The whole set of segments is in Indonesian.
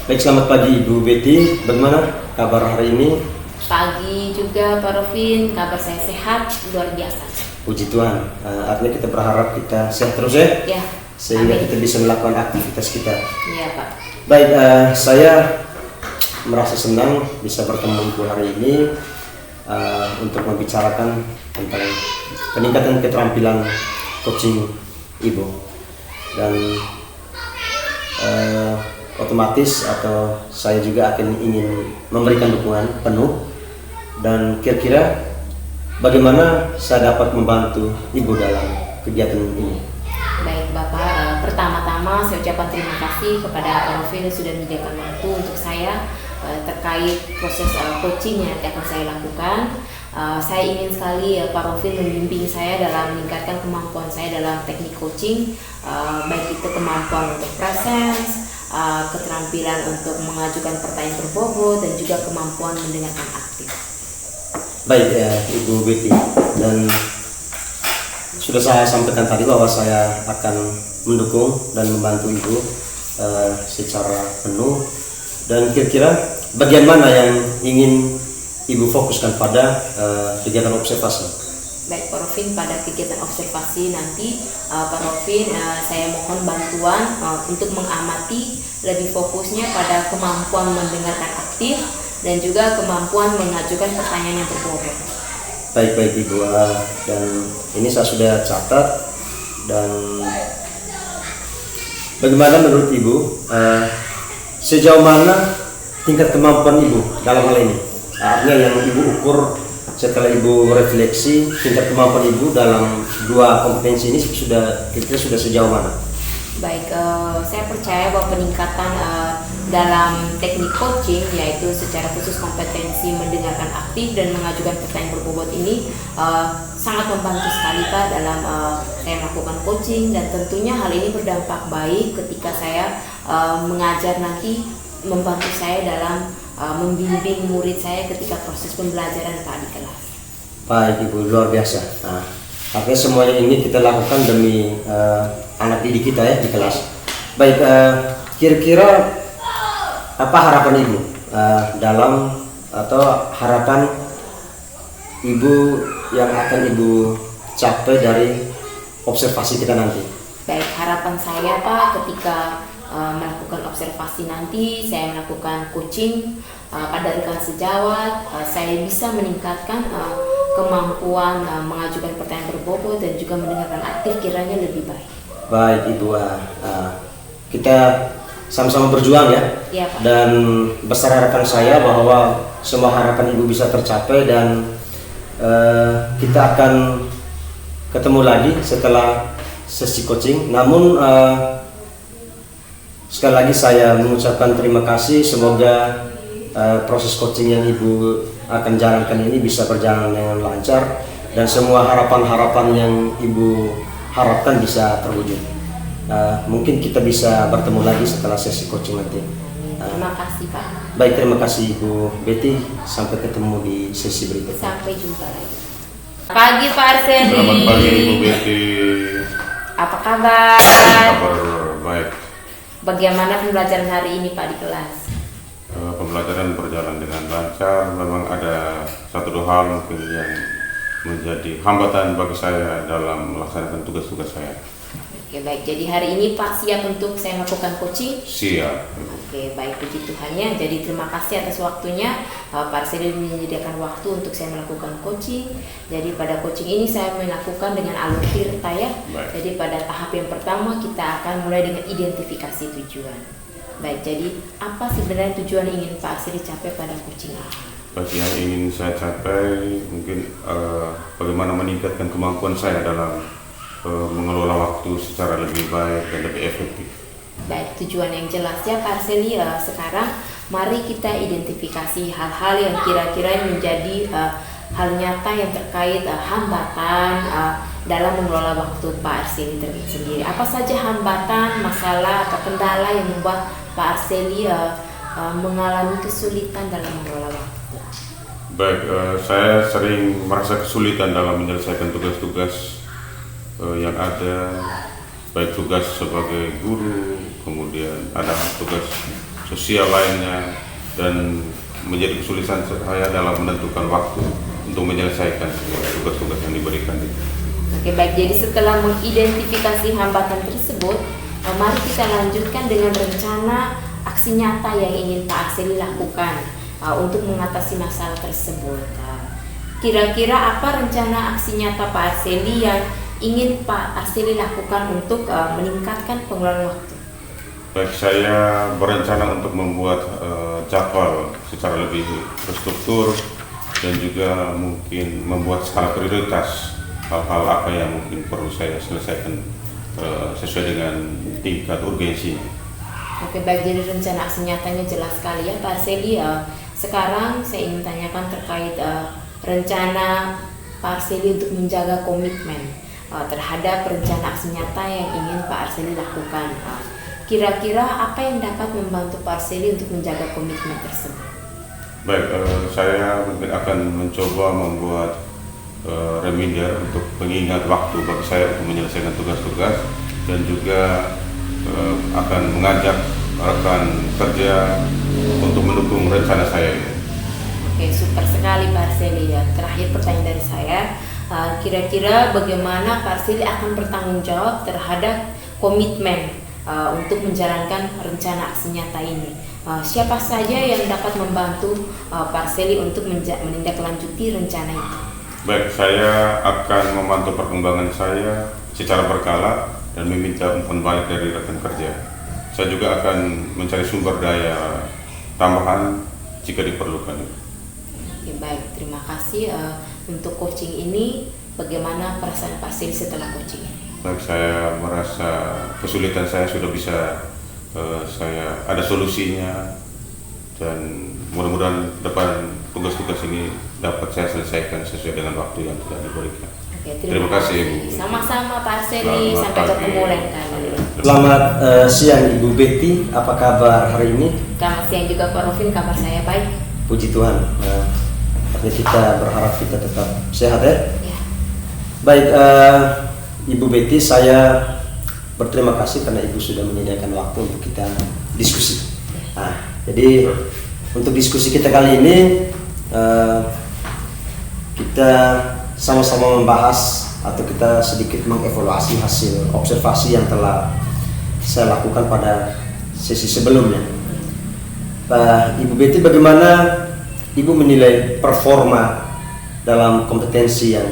Baik, selamat pagi Ibu Betty. Bagaimana kabar hari ini? Pagi juga Pak Rofin, kabar saya sehat, luar biasa. Puji Tuhan. Artinya kita berharap kita sehat terus ya? Ya. Sehingga Amin. kita bisa melakukan aktivitas kita. Iya Pak. Baik, saya merasa senang bisa bertemu Ibu hari ini untuk membicarakan tentang peningkatan keterampilan coaching Ibu. Dan otomatis atau saya juga akan ingin memberikan dukungan penuh, dan kira-kira bagaimana saya dapat membantu Ibu dalam kegiatan ini. Baik Bapak, pertama-tama saya ucapkan terima kasih kepada Pak Rofin yang sudah menyediakan waktu untuk saya terkait proses coaching yang akan saya lakukan. Saya ingin sekali Pak Rofin membimbing saya dalam meningkatkan kemampuan saya dalam teknik coaching, baik itu kemampuan untuk presence, keterampilan untuk mengajukan pertanyaan berbobot, dan juga kemampuan mendengarkan aktif. Baik Ibu Betty, dan sudah saya sampaikan tadi bahwa saya akan mendukung dan membantu Ibu secara penuh. Dan kira-kira bagian mana yang ingin Ibu fokuskan pada kegiatan observasi? Baik Pak Rofin, pada kegiatan observasi nanti Pak Rofin saya mohon bantuan untuk mengamati lebih fokusnya pada kemampuan mendengarkan aktif dan juga kemampuan mengajukan pertanyaan yang berbobot. Baik Ibu, dan ini saya sudah catat. Dan bagaimana menurut Ibu, sejauh mana tingkat kemampuan Ibu dalam hal ini? Artinya yang Ibu ukur setelah Ibu refleksi, tingkat kemampuan Ibu dalam dua kompetensi ini kira-kira sudah sejauh mana? Baik, saya percaya bahwa peningkatan dalam teknik coaching, yaitu secara khusus kompetensi mendengarkan aktif dan mengajukan pertanyaan berbobot ini sangat membantu sekali Pak dalam saya melakukan coaching, dan tentunya hal ini berdampak baik ketika saya mengajar nanti, membantu saya dalam membimbing murid saya ketika proses pembelajaran Pak di kelas. Baik Ibu, luar biasa. Artinya semuanya ini kita lakukan demi anak didik kita ya di kelas. Baik, kira-kira apa harapan Ibu dalam atau harapan Ibu yang akan Ibu capai dari observasi kita nanti? Baik, harapan saya Pak ketika melakukan observasi nanti, saya melakukan coaching pada rekan sejawat, saya bisa meningkatkan kemampuan mengajukan pertanyaan berbobot dan juga mendengarkan aktif kiranya lebih baik. Baik Ibu, kita sama-sama berjuang ya. Ya, Pak. Dan besar harapan saya bahwa semua harapan Ibu bisa tercapai, dan kita akan ketemu lagi setelah sesi coaching. Namun sekali lagi saya mengucapkan terima kasih. Semoga proses coaching yang Ibu akan jalankan ini bisa berjalan dengan lancar, dan semua harapan-harapan yang Ibu harapkan bisa terwujud. Mungkin kita bisa bertemu lagi setelah sesi coaching nanti. Terima kasih Pak. Baik, terima kasih Ibu Betty. Sampai ketemu di sesi berikutnya. Sampai jumpa lagi. Pagi Pak Arseni. Selamat pagi Ibu Betty. Apa kabar? Kabar baik. Bagaimana pembelajaran hari ini Pak di kelas? Pembelajaran berjalan dengan lancar. Memang ada satu dua hal mungkin yang menjadi hambatan bagi saya dalam melaksanakan tugas-tugas saya. Oke baik, jadi hari ini Pak siap untuk saya melakukan coaching? Siap. Oke baik, puji Tuhannya. Jadi terima kasih atas waktunya Pak Arseni menyediakan waktu untuk saya melakukan coaching. Jadi pada coaching ini saya melakukan dengan alur tirta ya. Baik. Jadi pada tahap yang pertama kita akan mulai dengan identifikasi tujuan. Baik, jadi apa sebenarnya tujuan yang ingin Pak Arseni capai pada coaching ini? Bagi yang ingin saya capai mungkin bagaimana meningkatkan kemampuan saya dalam mengelola waktu secara lebih baik dan lebih efektif. Baik, tujuan yang jelas ya Pak Arseni. Sekarang mari kita identifikasi hal-hal yang kira-kira menjadi hal nyata yang terkait hambatan dalam mengelola waktu Pak Arseni sendiri. Apa saja hambatan, masalah atau kendala yang membuat Pak Arseni mengalami kesulitan dalam mengelola waktu? Baik, saya sering merasa kesulitan dalam menyelesaikan tugas-tugas yang ada, baik tugas sebagai guru, kemudian ada tugas sosial lainnya, dan menjadi kesulitan saya dalam menentukan waktu untuk menyelesaikan tugas-tugas yang diberikan. Oke, baik. Jadi setelah mengidentifikasi hambatan tersebut, mari kita lanjutkan dengan rencana aksi nyata yang ingin Pak Arseli lakukan untuk mengatasi masalah tersebut. Kira-kira apa rencana aksi nyata Pak Arseli yang ingin Pak Arseli lakukan untuk meningkatkan pengelolaan waktu? Baik, saya berencana untuk membuat jadwal secara lebih terstruktur dan juga mungkin membuat skala prioritas hal-hal apa yang mungkin perlu saya selesaikan sesuai dengan tingkat urgensinya. Oke, baik. Jadi rencana aksi nyatanya jelas sekali ya Pak Arseli. Sekarang saya ingin tanyakan terkait rencana Pak Arseli untuk menjaga komitmen terhadap rencana aksi nyata yang ingin Pak Arseli lakukan. Kira-kira apa yang dapat membantu Pak Arseli untuk menjaga komitmen tersebut? Baik, saya mungkin akan mencoba membuat reminder untuk pengingat waktu bagi saya untuk menyelesaikan tugas-tugas, dan juga akan mengajak rekan kerja untuk mendukung rencana saya ini. Oke, super sekali Pak Arseli ya. Terakhir pertanyaan dari saya, kira-kira bagaimana Pak Arseli akan bertanggung jawab terhadap komitmen untuk menjalankan rencana aksi nyata ini? Siapa saja yang dapat membantu Pak Arseli untuk menindaklanjuti rencana itu? Baik, saya akan memantau perkembangan saya secara berkala dan meminta umpan balik dari rekan kerja. Saya juga akan mencari sumber daya tambahan jika diperlukan. Oke, baik. Terima kasih untuk coaching ini. Bagaimana perasaan Pak Arseli setelah coaching ini? Baik, saya merasa kesulitan saya sudah bisa saya ada solusinya, dan mudah-mudahan depan tugas-tugas ini dapat saya selesaikan sesuai dengan waktu yang telah diberikan. Oke, terima kasih, Bu. Sama-sama Pak Arseli, sampai ketemu lain kali. Selamat siang Ibu Betty, apa kabar hari ini? Selamat siang juga Pak Rofin, kabar saya baik. Puji Tuhan. Artinya kita berharap kita tetap sehat ya. Ya. Baik, Ibu Betty, saya berterima kasih karena Ibu sudah menyediakan waktu untuk kita diskusi. Jadi untuk diskusi kita kali ini kita sama-sama membahas atau kita sedikit mengevaluasi hasil observasi yang telah saya lakukan pada sesi sebelumnya. Ibu Betty, bagaimana Ibu menilai performa dalam kompetensi yang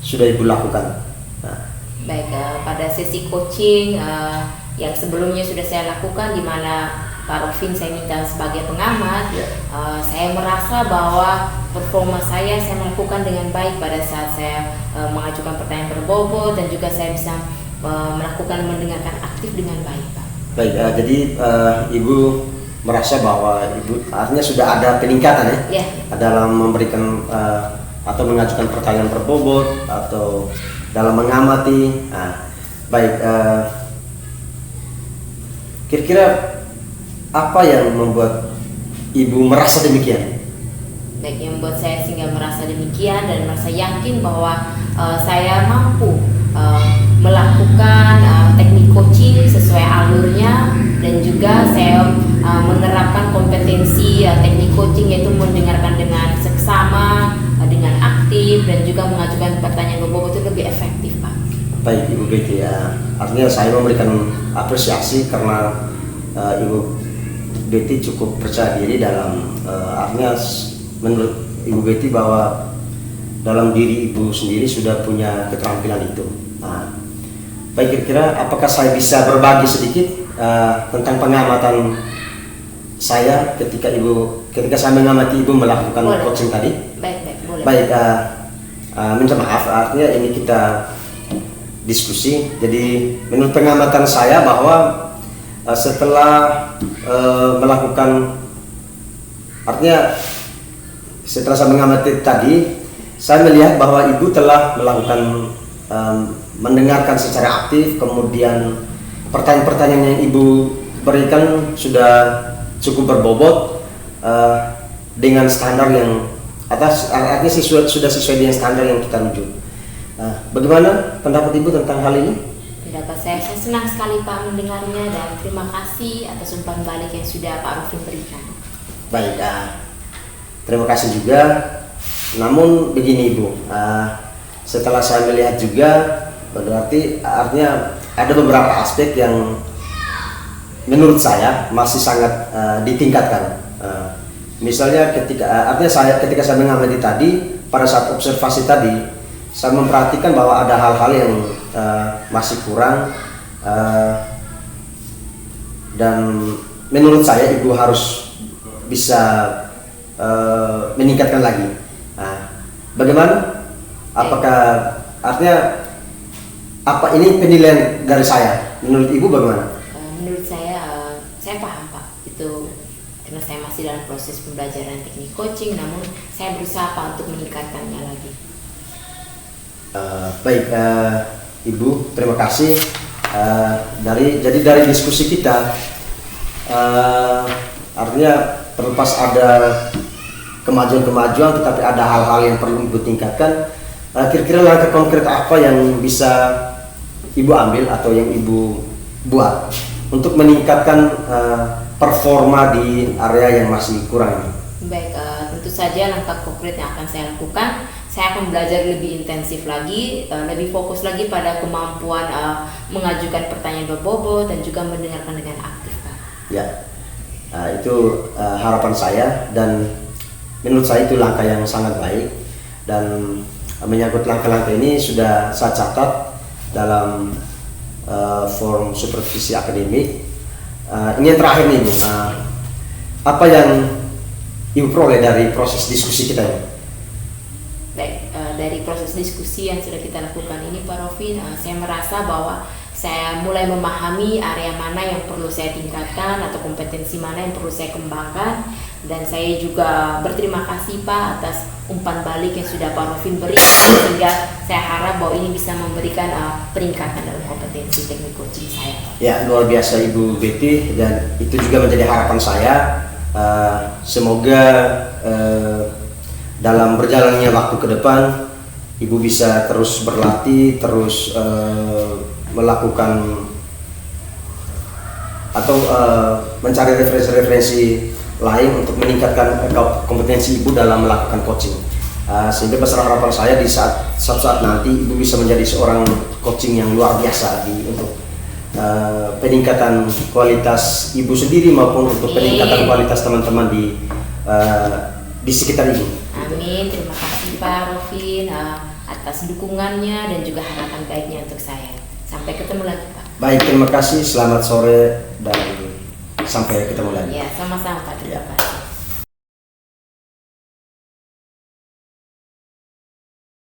sudah Ibu lakukan? Baik, pada sesi coaching yang sebelumnya sudah saya lakukan, di mana Pak Rofin saya minta sebagai pengamat, saya merasa bahwa performa saya melakukan dengan baik pada saat saya mengajukan pertanyaan berbobot, dan juga saya bisa melakukan mendengarkan aktif dengan baik, Pak. Baik, jadi Ibu merasa bahwa Ibu artinya sudah ada peningkatan ya, dalam memberikan atau mengajukan pertanyaan berbobot atau dalam mengamati. Baik, kira-kira apa yang membuat Ibu merasa demikian? Baik, yang membuat saya sehingga merasa demikian dan merasa yakin bahwa saya mampu melakukan teknik coaching sesuai alurnya, dan juga saya menerapkan kompetensi teknik coaching, yaitu mendengarkan dengan seksama, dengan aktif, dan juga mengajukan pertanyaan berbobot itu lebih efektif, Pak. Baik Ibu Betty, artinya saya memberikan apresiasi karena Ibu Betty cukup percaya diri dalam artinya menurut Ibu Betty bahwa dalam diri Ibu sendiri sudah punya keterampilan itu. Baik, kira-kira apakah saya bisa berbagi sedikit tentang pengamatan saya ketika saya mengamati Ibu melakukan coaching tadi? Baik, boleh. Baik, minta maaf, artinya ini kita diskusi. Jadi menurut pengamatan saya bahwa setelah melakukan, artinya setelah saya mengamati tadi, saya melihat bahwa Ibu telah melakukan mendengarkan secara aktif, kemudian pertanyaan-pertanyaan yang Ibu berikan sudah cukup berbobot dengan standar yang atas, artinya sudah sesuai dengan standar yang kita rujuk. Bagaimana pendapat Ibu tentang hal ini? pendapat saya senang sekali Pak mendengarnya dan terima kasih atas umpan balik yang sudah Pak Rofin berikan. Baik, terima kasih juga. Namun begini Ibu, setelah saya melihat juga berarti artinya ada beberapa aspek yang menurut saya masih sangat ditingkatkan. Misalnya ketika saya mengamati tadi, pada saat observasi tadi, saya memperhatikan bahwa ada hal-hal yang masih kurang, dan menurut saya Ibu harus bisa meningkatkan lagi. Bagaimana? Apakah artinya apa ini penilaian dari saya? Menurut Ibu bagaimana? Menurut saya paham Pak, itu karena saya masih dalam proses pembelajaran teknik coaching, namun saya berusaha Pak untuk meningkatkannya lagi. Baik, Ibu, terima kasih. Dari diskusi kita, artinya terlepas ada kemajuan-kemajuan, tetapi ada hal-hal yang perlu Ibu tingkatkan. Kira-kira langkah konkret apa yang bisa Ibu ambil atau yang Ibu buat untuk meningkatkan performa di area yang masih kurang ini? Baik, tentu saja langkah konkret yang akan saya lakukan, saya akan belajar lebih intensif lagi, lebih fokus lagi pada kemampuan mengajukan pertanyaan berbobot dan juga mendengarkan dengan aktif Pak. Ya, itu harapan saya, dan menurut saya itu langkah yang sangat baik. Dan menyangkut langkah-langkah ini sudah saya catat dalam forum supervisi akademik. Ini yang terakhir nih Bu, apa yang Ibu peroleh dari proses diskusi kita ini? Baik, dari proses diskusi yang sudah kita lakukan ini Pak Rofin, saya merasa bahwa saya mulai memahami area mana yang perlu saya tingkatkan atau kompetensi mana yang perlu saya kembangkan, dan saya juga berterima kasih Pak atas umpan balik yang sudah Pak Rofin berikan, sehingga saya harap bahwa ini bisa memberikan peningkatan dalam kompetensi teknik coaching saya. Ya, luar biasa Ibu Betty, dan itu juga menjadi harapan saya. Semoga dalam berjalannya waktu ke depan Ibu bisa terus berlatih, terus melakukan atau mencari referensi-referensi lain untuk meningkatkan kompetensi Ibu dalam melakukan coaching, sehingga besar harapan saya di saat nanti Ibu bisa menjadi seorang coaching yang luar biasa untuk peningkatan kualitas Ibu sendiri maupun untuk peningkatan kualitas teman-teman di sekitar Ibu. Amin, terima kasih Pak Rofin atas dukungannya dan juga harapan baiknya untuk saya. Sampai ketemu lagi Pak. Baik, terima kasih, selamat sore dan sampai ketemu lagi. Ya, sama-sama Pak, terima kasih.